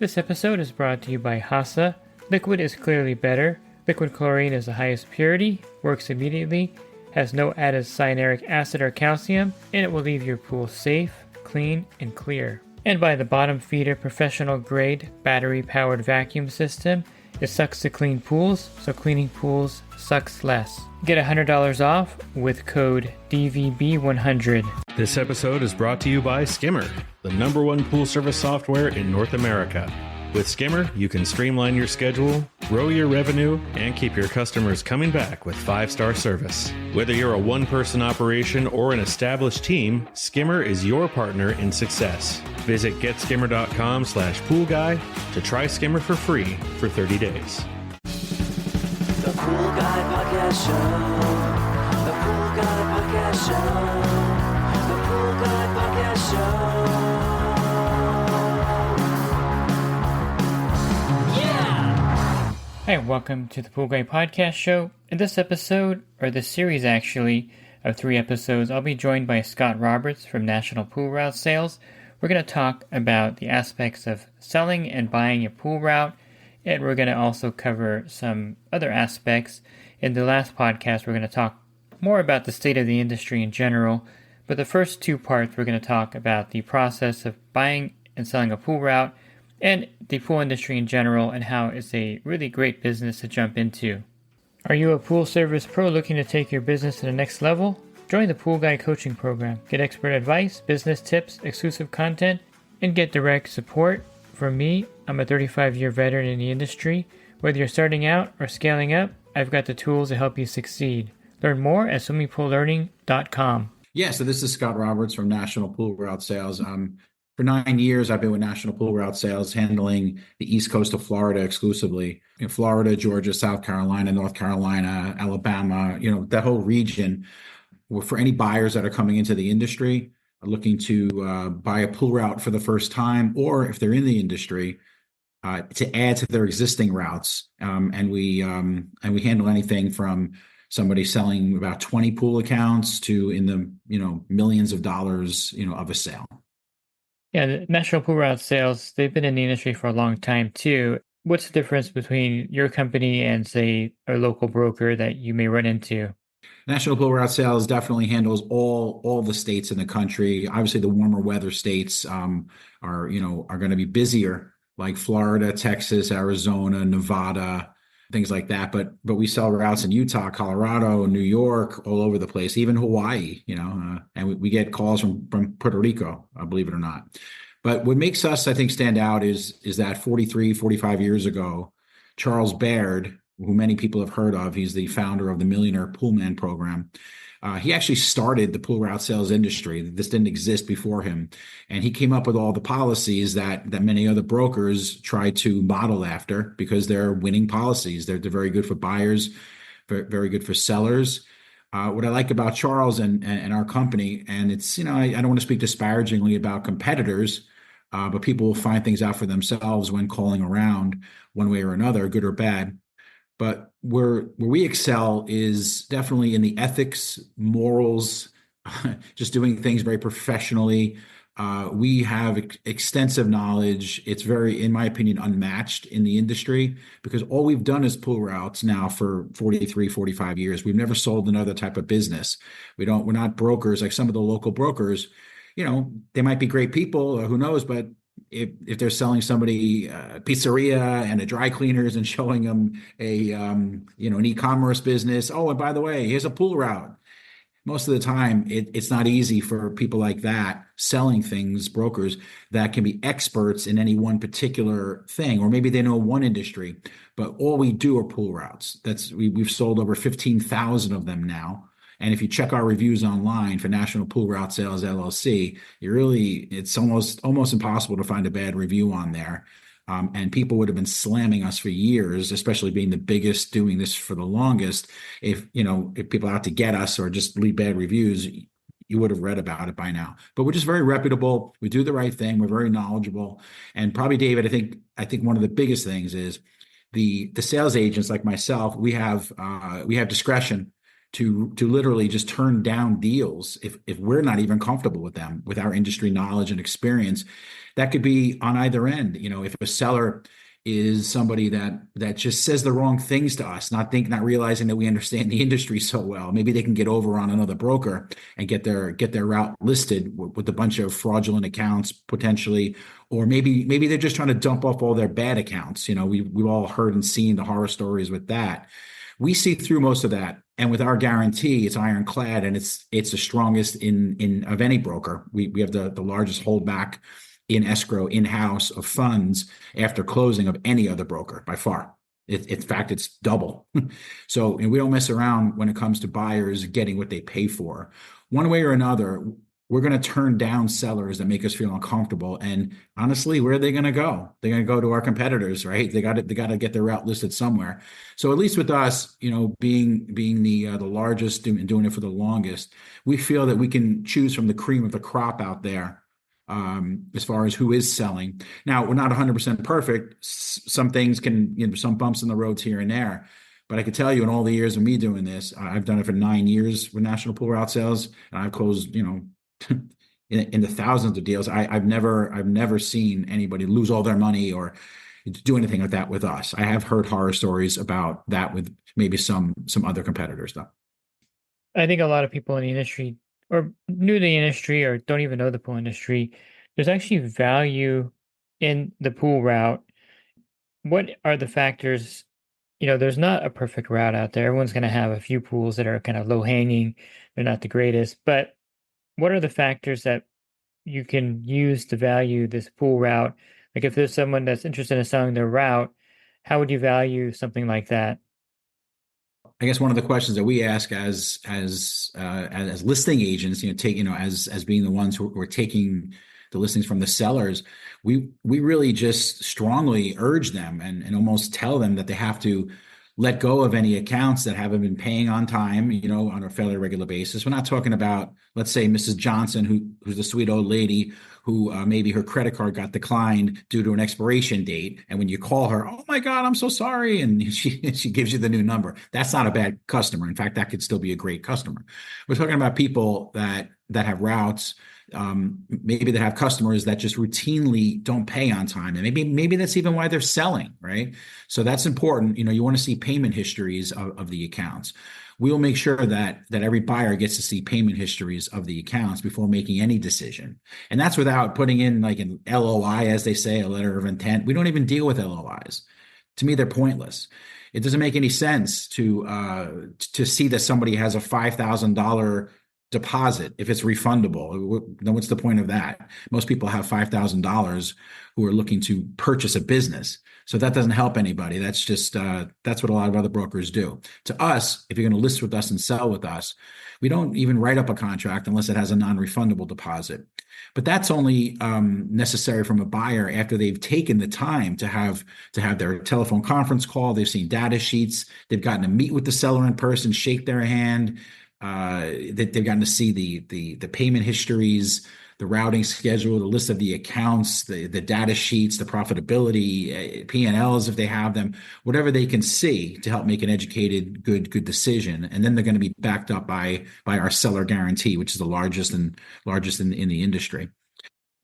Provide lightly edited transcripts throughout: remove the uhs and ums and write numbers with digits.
This episode is brought to you by HASA. Liquid is clearly better. Liquid chlorine is the highest purity, works immediately, has no added cyanuric acid or calcium, and it will leave your pool safe, clean, and clear. And by the bottom feeder professional grade battery powered vacuum system. It sucks to clean pools, so cleaning pools sucks less. Get $100 off with code DVB100. This episode is brought to you by Skimmer, the #1 pool service software in North America. With Skimmer, you can streamline your schedule, grow your revenue, and keep your customers coming back with 5-star service. Whether you're a one-person operation or an established team, Skimmer is your partner in success. Visit getskimmer.com/poolguy to try Skimmer for free for 30 days. The Pool Guy Podcast Show. The Pool Guy Podcast Show. The Pool Guy Podcast Show. Hi, welcome to the Pool Guy Podcast Show. In this episode, or this series actually, of 3 episodes, I'll be joined by Scott Roberts from National Pool Route Sales. We're going to talk about the aspects of selling and buying a pool route, and we're going to also cover some other aspects. In the last podcast, we're going to talk more about the state of the industry in general, but the first 2 parts, we're going to talk about the process of buying and selling a pool route, and the pool industry in general, and how it's a really great business to jump into. Are you a pool service pro looking to take your business to the next level? Join the Pool Guy Coaching Program. Get expert advice, business tips, exclusive content, and get direct support from me. I'm a 35-year veteran in the industry. Whether you're starting out or scaling up, I've got the tools to help you succeed. Learn more at swimmingpoollearning.com. Yeah, so this is Scott Roberts from National Pool Route Sales. For 9 years, I've been with National Pool Route Sales, handling the East Coast of Florida exclusively. In Florida, Georgia, South Carolina, North Carolina, Alabama, that whole region. For any buyers that are coming into the industry, are looking to buy a pool route for the first time, or if they're in the industry, to add to their existing routes. And we handle anything from somebody selling about 20 pool accounts to in the millions of dollars of a sale. Yeah, the National Pool Route Sales, they've been in the industry for a long time too. What's the difference between your company and, say, a local broker that you may run into? National Pool Route Sales definitely handles all the states in the country. Obviously, the warmer weather states are going to be busier, like Florida, Texas, Arizona, Nevada, things like that. But we sell routes in Utah, Colorado, New York, all over the place, even Hawaii, and we get calls from Puerto Rico, believe it or not. But what makes us, I think, stand out is that 45 years ago, Charles Baird, who many people have heard of, he's the founder of the Millionaire Poolman program. He actually started the pool route sales industry. This didn't exist before him. And he came up with all the policies that many other brokers try to model after, because they're winning policies. They're very good for buyers, very, very good for sellers. What I like about Charles and our company, and it's, I don't want to speak disparagingly about competitors, but people will find things out for themselves when calling around one way or another, good or bad. But where we excel is definitely in the ethics, morals, just doing things very professionally. We have extensive knowledge. It's very, in my opinion, unmatched in the industry, because all we've done is pool routes now for 45 years. We've never sold another type of business. We're not brokers like some of the local brokers. They might be great people, who knows, but if they're selling somebody a pizzeria and a dry cleaners and showing them an e-commerce business, oh, and by the way, here's a pool route. Most of the time, it's not easy for people like that selling things, brokers that can be experts in any one particular thing, or maybe they know one industry, but all we do are pool routes. We've sold over 15,000 of them now. And if you check our reviews online for National Pool Route Sales LLC, it's almost impossible to find a bad review on there. And people would have been slamming us for years, especially being the biggest, doing this for the longest. If people are out to get us or just leave bad reviews, you would have read about it by now. But we're just very reputable. We do the right thing. We're very knowledgeable. And probably, David, I think one of the biggest things is the sales agents like myself. We have discretion. to literally just turn down deals if we're not even comfortable with them with our industry knowledge and experience. That could be on either end. If a seller is somebody that just says the wrong things to us, not realizing that we understand the industry so well. Maybe they can get over on another broker and get their route listed with a bunch of fraudulent accounts potentially, or maybe they're just trying to dump off all their bad accounts. We've all heard and seen the horror stories with that. We see through most of that, and with our guarantee, it's ironclad, and it's the strongest in of any broker. We have the largest holdback in escrow in-house of funds after closing of any other broker by far. In fact, it's double. So we don't mess around when it comes to buyers getting what they pay for. One way or another, we're going to turn down sellers that make us feel uncomfortable. And honestly, where are they going to go? They're going to go to our competitors, right? They got to get their route listed somewhere. So at least with us, being the largest and doing it for the longest, we feel that we can choose from the cream of the crop out there. As far as who is selling. Now, we're not 100% perfect. Some things can, some bumps in the roads here and there. But I can tell you in all the years of me doing this, I've done it for 9 years with National Pool Route Sales, and I've closed, in the thousands of deals. I've never seen anybody lose all their money or do anything like that with us. I have heard horror stories about that with maybe some other competitors, though. I think a lot of people in the industry or new to the industry or don't even know the pool industry, there's actually value in the pool route. What are the factors? There's not a perfect route out there. Everyone's going to have a few pools that are kind of low hanging. They're not the greatest, but what are the factors that you can use to value this pool route? Like if there's someone that's interested in selling their route, how would you value something like that? I guess one of the questions that we ask as listing agents, as being the ones who are taking the listings from the sellers, we really just strongly urge them and almost tell them that they have to let go of any accounts that haven't been paying on time, on a fairly regular basis. We're not talking about, let's say, Mrs. Johnson, who's a sweet old lady who maybe her credit card got declined due to an expiration date. And when you call her, oh my God, I'm so sorry. And she gives you the new number. That's not a bad customer. In fact, that could still be a great customer. We're talking about people that have routes, maybe that have customers that just routinely don't pay on time. And maybe that's even why they're selling, right? So that's important. You want to see payment histories of the accounts. We'll make sure that every buyer gets to see payment histories of the accounts before making any decision. And that's without putting in like an LOI, as they say, a letter of intent. We don't even deal with LOIs. To me, they're pointless. It doesn't make any sense to see that somebody has a $5,000 deposit if it's refundable. Then what's the point of that? Most people have $5,000 who are looking to purchase a business. So that doesn't help anybody. That's just that's what a lot of other brokers do. To us, if you're going to list with us and sell with us, we don't even write up a contract unless it has a non-refundable deposit. But that's only necessary from a buyer after they've taken the time to have their telephone conference call. They've seen data sheets. They've gotten to meet with the seller in person, shake their hand. They've gotten to see the payment histories, the routing schedule, the list of the accounts, the data sheets, the profitability, P&Ls if they have them, whatever they can see to help make an educated, good decision. And then they're going to be backed up by our seller guarantee, which is the largest in the industry.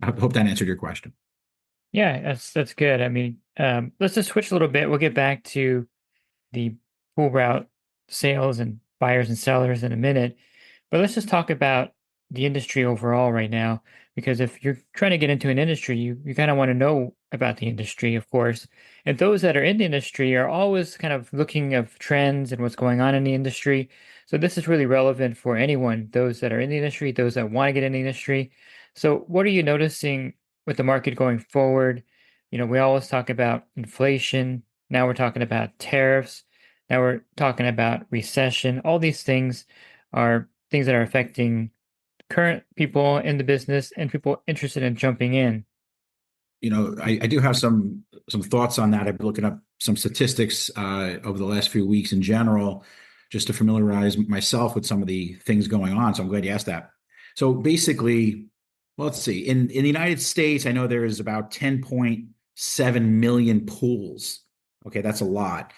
I hope that answered your question. Yeah, that's good. I mean, let's just switch a little bit. We'll get back to the pool route sales and buyers and sellers in a minute, but let's just talk about the industry overall right now, because if you're trying to get into an industry, you kind of want to know about the industry, of course. And those that are in the industry are always kind of looking of trends and what's going on in the industry. So this is really relevant for anyone, those that are in the industry, those that want to get in the industry. So what are you noticing with the market going forward? We always talk about inflation. Now we're talking about tariffs. Now we're talking about recession. All these things are things that are affecting current people in the business and people interested in jumping in. I do have some thoughts on that. I've been looking up some statistics over the last few weeks in general, just to familiarize myself with some of the things going on. So I'm glad you asked that. So basically, well, let's see. In the United States, I know there is about 10.7 million pools. Okay, that's a lot.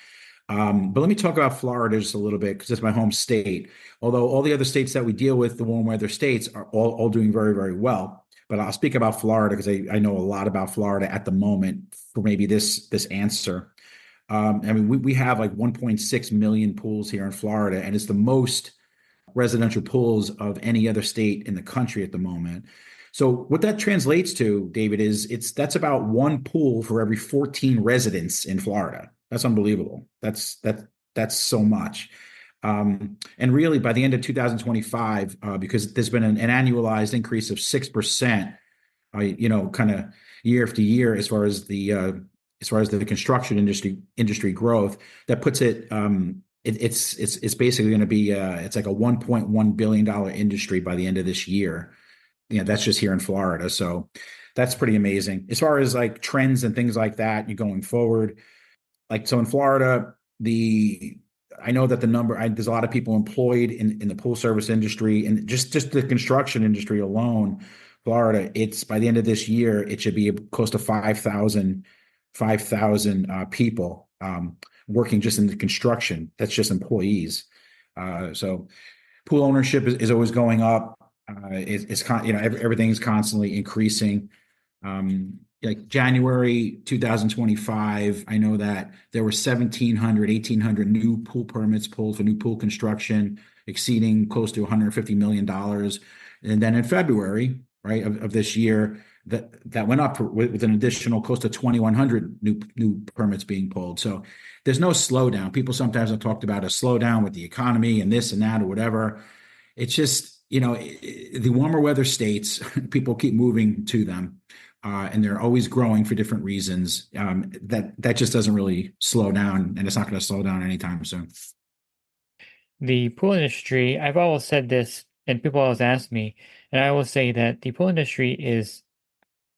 But let me talk about Florida just a little bit because it's my home state. Although all the other states that we deal with, the warm weather states, are all doing very, very well. But I'll speak about Florida because I know a lot about Florida at the moment for maybe this answer. I mean, we have like 1.6 million pools here in Florida, and it's the most residential pools of any other state in the country at the moment. So what that translates to, David, is that's about one pool for every 14 residents in Florida. That's unbelievable. That's so much. And really, by the end of 2025, because there's been an annualized increase of 6%, kind of year after year as far as the construction industry growth, that puts it it's basically going to be it's like a $1.1 billion industry by the end of this year. That's just here in Florida. So that's pretty amazing. As far as like trends and things like that, you're going forward. Like, so in Florida, I know that there's a lot of people employed in the pool service industry, and just the construction industry alone, Florida, it's by the end of this year, it should be close to 5,000 people working just in the construction. That's just employees. So pool ownership is always going up. Everything's constantly increasing. Like January 2025, I know that there were 1,800 new pool permits pulled for new pool construction, exceeding close to $150 million. And then in February, right, of this year, that went up with an additional close to 2,100 new permits being pulled. So there's no slowdown. People sometimes have talked about a slowdown with the economy and this and that or whatever. It's just, the warmer weather states, people keep moving to them, and they're always growing for different reasons. That just doesn't really slow down, and it's not going to slow down anytime soon. The pool industry, I've always said this, and people always ask me, and I always say that the pool industry is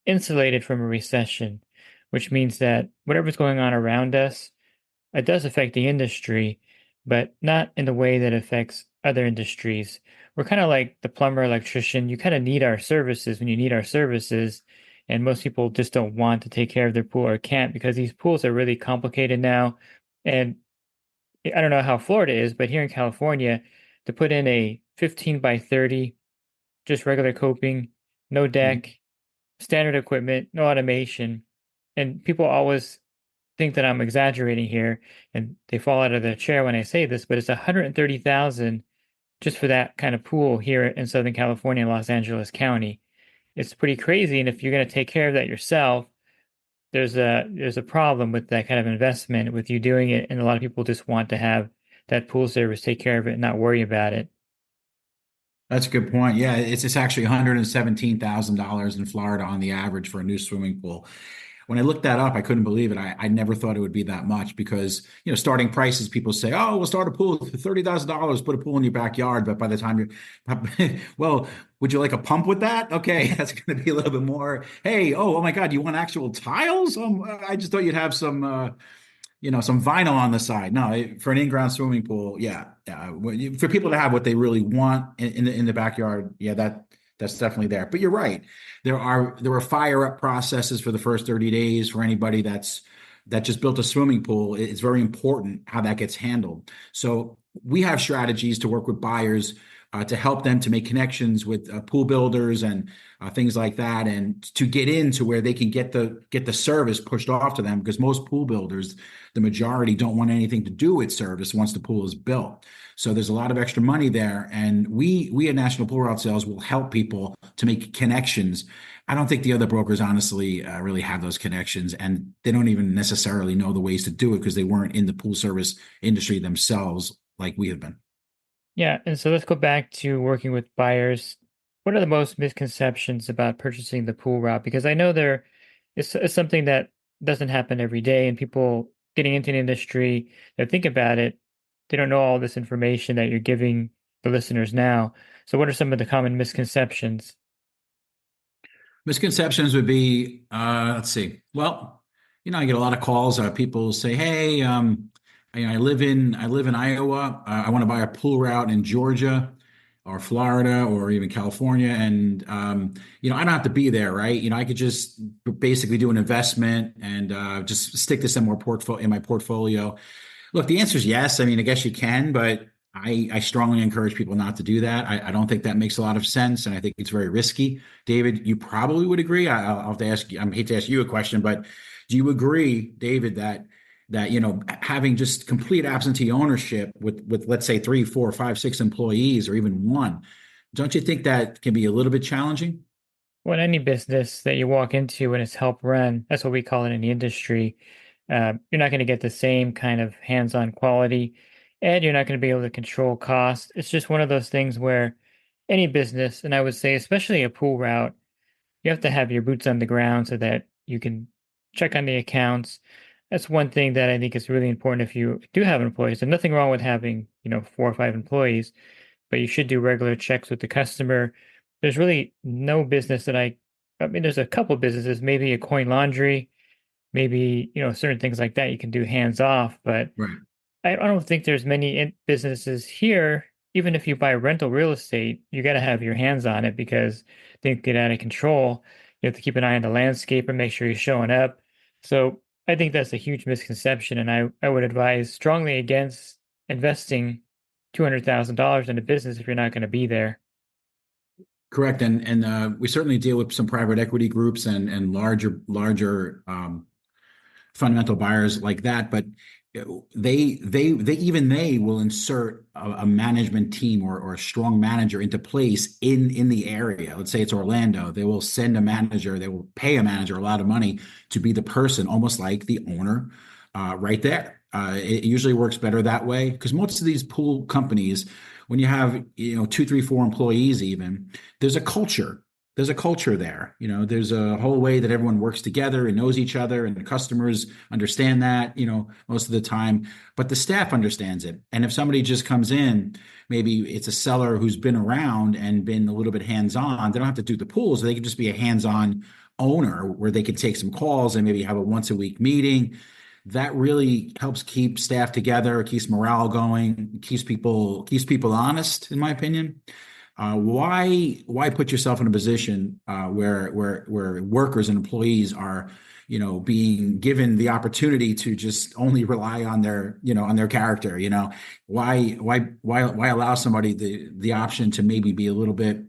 insulated from a recession, which means that whatever's going on around us, it does affect the industry, but not in the way that affects other industries. We're kind of like the plumber, electrician. You kind of need our services when you need our services, and most people just don't want to take care of their pool or can't because these pools are really complicated now. And I don't know how Florida is, but here in California, to put in a 15 by 30, just regular coping, no deck, standard equipment, no automation. And people always think that I'm exaggerating here, and they fall out of their chair when I say this, but it's $130,000 just for that kind of pool here in Southern California, Los Angeles County. It's pretty crazy. And if you're going to take care of that yourself, there's a problem with that kind of investment with you doing it. And a lot of people just want to have that pool service take care of it and not worry about it. That's a good point. Yeah, it's actually $117,000 in Florida on the average for a new swimming pool. When I looked that up, I couldn't believe it. I never thought it would be that much because, starting prices, people say, oh, we'll start a pool for $30,000, put a pool in your backyard. But by the time well, would you like a pump with that? Okay, that's going to be a little bit more. Hey, oh my God, you want actual tiles? I just thought you'd have some vinyl on the side. No, for an in-ground swimming pool, yeah. For people to have what they really want in the backyard, yeah, that's definitely there. But you're right. There are fire up processes for the first 30 days for anybody that just built a swimming pool. It's very important how that gets handled. So we have strategies to work with buyers to help them to make connections with pool builders and things like that, and to get into where they can get the service pushed off to them, because most pool builders, the majority, don't want anything to do with service once the pool is built. So there's a lot of extra money there, and we at National Pool Route Sales will help people to make connections. I don't think the other brokers honestly really have those connections, and they don't even necessarily know the ways to do it because they weren't in the pool service industry themselves like we have been. Yeah, and so let's go back to working with buyers. What are the most misconceptions about purchasing the pool route? Because I know it's something that doesn't happen every day, and people getting into the industry, they think about it, they don't know all this information that you're giving the listeners now. So what are some of the common misconceptions? Misconceptions would be, let's see. Well, I get a lot of calls. People say, "Hey, I live in Iowa. I want to buy a pool route in Georgia or Florida or even California, and I don't have to be there, right? I could just basically do an investment and just stick this in my portfolio." Look, the answer is yes. I mean, I guess you can, but I strongly encourage people not to do that. I don't think that makes a lot of sense, and I think it's very risky. David, you probably would agree. I'll have to ask you. I hate to ask you a question, but do you agree, David, that having just complete absentee ownership with let's say three, four, five, six employees, or even one, don't you think that can be a little bit challenging? Well, any business that you walk into and it's help run, that's what we call it in the industry. You're not going to get the same kind of hands-on quality, and you're not going to be able to control cost. It's just one of those things where any business, and I would say especially a pool route, you have to have your boots on the ground so that you can check on the accounts. That's one thing that I think is really important if you do have employees. There's nothing wrong with having, 4 or 5 employees, but you should do regular checks with the customer. There's really no business that I mean, there's a couple businesses, maybe a coin laundry, maybe, certain things like that you can do hands off, but Right. I don't think there's many businesses here. Even if you buy rental real estate, you got to have your hands on it because things get out of control. You have to keep an eye on the landscape and make sure you're showing up. So I think that's a huge misconception, and I would advise strongly against investing $200,000 in a business if you're not going to be there. Correct. And we certainly deal with some private equity groups and larger fundamental buyers like that, but they even they will insert a management team or a strong manager into place in the area. Let's say it's Orlando. They will send a manager, they will pay a manager a lot of money to be the person, almost like the owner, right there. It usually works better that way because most of these pool companies, when you have two, three, four employees, even there's a culture. There's a culture there. There's a whole way that everyone works together and knows each other, and the customers understand that, most of the time. But the staff understands it. And if somebody just comes in, maybe it's a seller who's been around and been a little bit hands-on, they don't have to do the pools. They can just be a hands-on owner where they can take some calls and maybe have a once a week meeting. That really helps keep staff together, keeps morale going, keeps people honest, in my opinion. Why put yourself in a position where workers and employees are being given the opportunity to just only rely on their character? Why allow somebody the option to maybe be a little bit,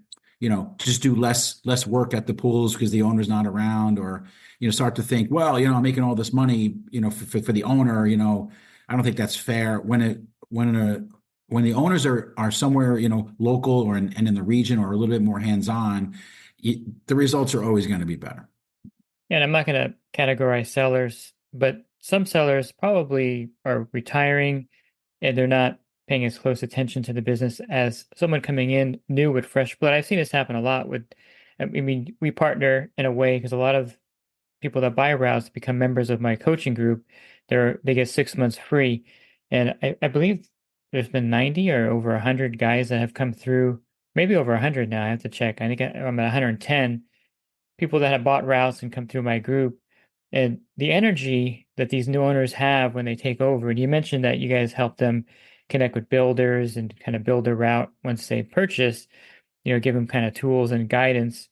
just do less work at the pools because the owner's not around, or start to think, well, I'm making all this money for the owner. I don't think that's fair when the owners are somewhere local or and in the region or a little bit more hands-on. The results are always going to be better. And I'm not going to categorize sellers, but some sellers probably are retiring and they're not paying as close attention to the business as someone coming in new with fresh blood. I've seen this happen a lot I mean, we partner in a way because a lot of people that buy routes become members of my coaching group. They get 6 months free. And I believe there's been 90 or over 100 guys that have come through, maybe over 100 now. I have to check. I think I'm at 110 people that have bought routes and come through my group. And the energy that these new owners have when they take over, and you mentioned that you guys help them connect with builders and kind of build their route once they purchase, give them kind of tools and guidance.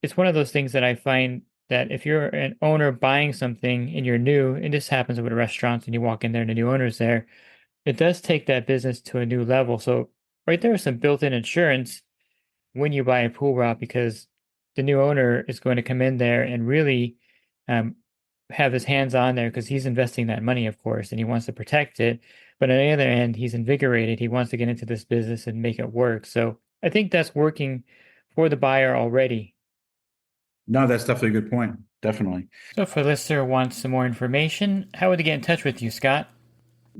It's one of those things that I find that if you're an owner buying something and you're new, and this happens with restaurants and you walk in there and the new owner's there, it does take that business to a new level. So right there is some built-in insurance when you buy a pool route because the new owner is going to come in there and really have his hands on there because he's investing that money, of course, and he wants to protect it. But on the other hand, he's invigorated. He wants to get into this business and make it work. So I think that's working for the buyer already. No, that's definitely a good point. Definitely. So if a listener wants some more information, how would they get in touch with you, Scott?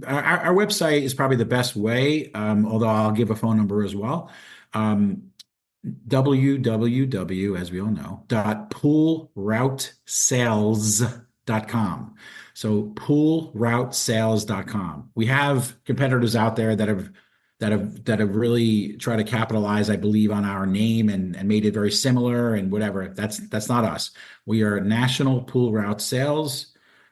Our website is probably the best way, although I'll give a phone number as well. www, as we all know, poolroutesales.com. So poolroutesales.com. We have competitors out there that have really tried to capitalize, I believe, on our name and made it very similar and whatever. That's not us. We are National Pool Route Sales.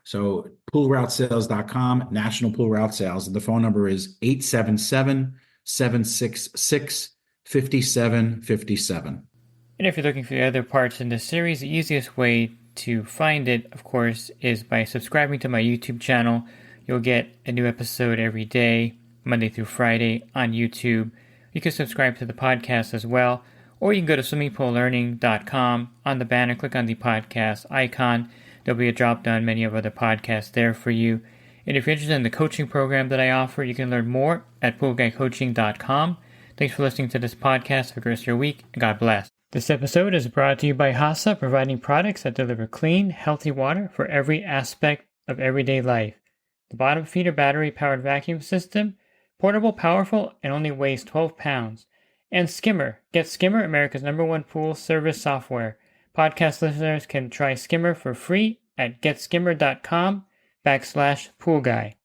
So poolroutesales.com, National Pool Route Sales. And the phone number is 877-766-5757. And if you're looking for the other parts in this series, the easiest way to find it, of course, is by subscribing to my YouTube channel. You'll get a new episode every day, Monday through Friday on YouTube. You can subscribe to the podcast as well, or you can go to swimmingpoollearning.com. On the banner, click on the podcast icon. There'll be a drop-down menu of other podcasts there for you. And if you're interested in the coaching program that I offer, you can learn more at poolguycoaching.com. Thanks for listening to this podcast. Have a great rest of your week, and God bless. This episode is brought to you by HASA, providing products that deliver clean, healthy water for every aspect of everyday life. The bottom feeder battery-powered vacuum system, portable, powerful, and only weighs 12 pounds. And Skimmer. Get Skimmer, America's #1 pool service software. Podcast listeners can try Skimmer for free at getskimmer.com/poolguy.